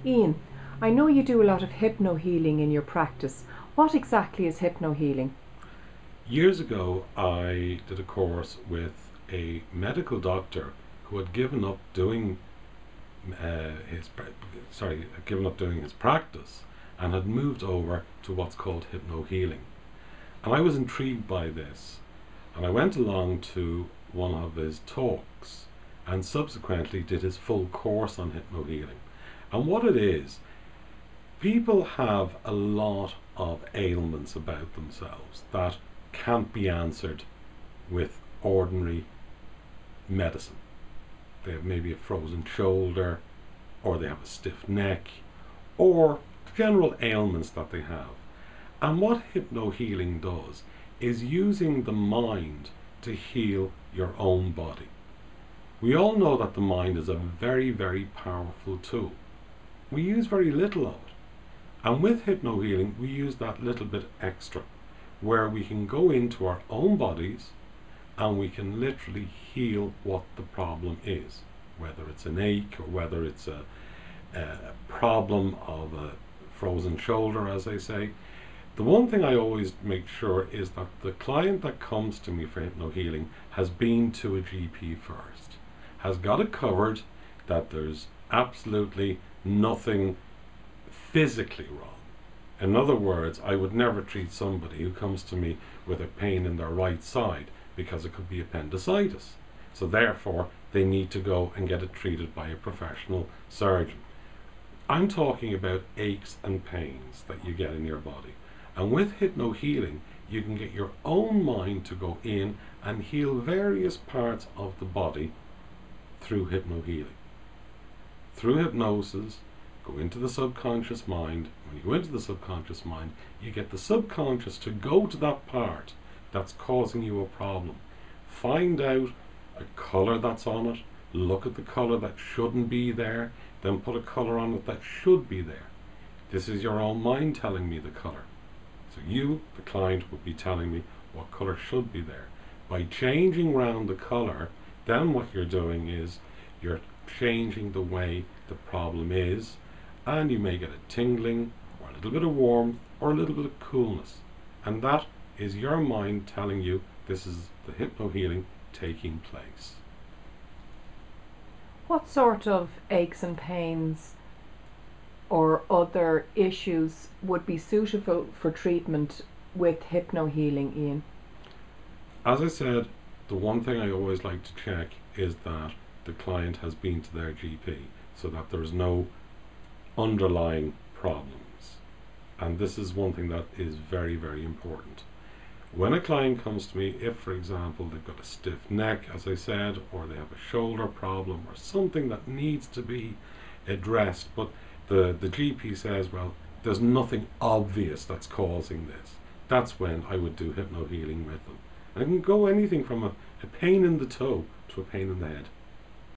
Ian, I know you do a lot of hypno healing in your practice. What exactly is hypno healing? Years ago, I did a course with a medical doctor who had given up doing given up doing his practice and had moved over to what's called hypno healing. And I was intrigued by this, and I went along to one of his talks and subsequently did his full course on hypno healing. And what it is, people have a lot of ailments about themselves that can't be answered with ordinary medicine. They have maybe a frozen shoulder, or they have a stiff neck, or general ailments that they have. And what hypno healing does is using the mind to heal your own body. We all know that the mind is a very, very powerful tool. We use very little of it. And with hypno healing, we use that little bit extra, where we can go into our own bodies and we can literally heal what the problem is, whether it's an ache or whether it's a problem of a frozen shoulder, as I say. The one thing I always make sure is that the client that comes to me for hypno healing has been to a GP first, has got it covered, that there's absolutely nothing physically wrong. In other words, I would never treat somebody who comes to me with a pain in their right side because it could be appendicitis. So therefore, they need to go and get it treated by a professional surgeon. I'm talking about aches and pains that you get in your body. And with hypno healing, you can get your own mind to go in and heal various parts of the body through hypno healing. Through hypnosis, go into the subconscious mind. When you go into the subconscious mind, you get the subconscious to go to that part that's causing you a problem. Find out a colour that's on it, look at the colour that shouldn't be there, then put a colour on it that should be there. This is your own mind telling me the colour. So you, the client, would be telling me what colour should be there. By changing round the colour, then what you're doing is you're changing the way the problem is, and you may get a tingling or a little bit of warmth or a little bit of coolness, and that is your mind telling you this is the hypno healing taking place. What sort of aches and pains or other issues would be suitable for treatment with hypno healing, Ian? As I said, the one thing I always like to check is that the client has been to their GP, so that there's no underlying problems. And this is one thing that is very, very important. When a client comes to me, if for example they've got a stiff neck, as I said, or they have a shoulder problem or something that needs to be addressed, but the GP says, well, there's nothing obvious that's causing this, that's when I would do hypno healing with them. And it can go anything from a pain in the toe to a pain in the head.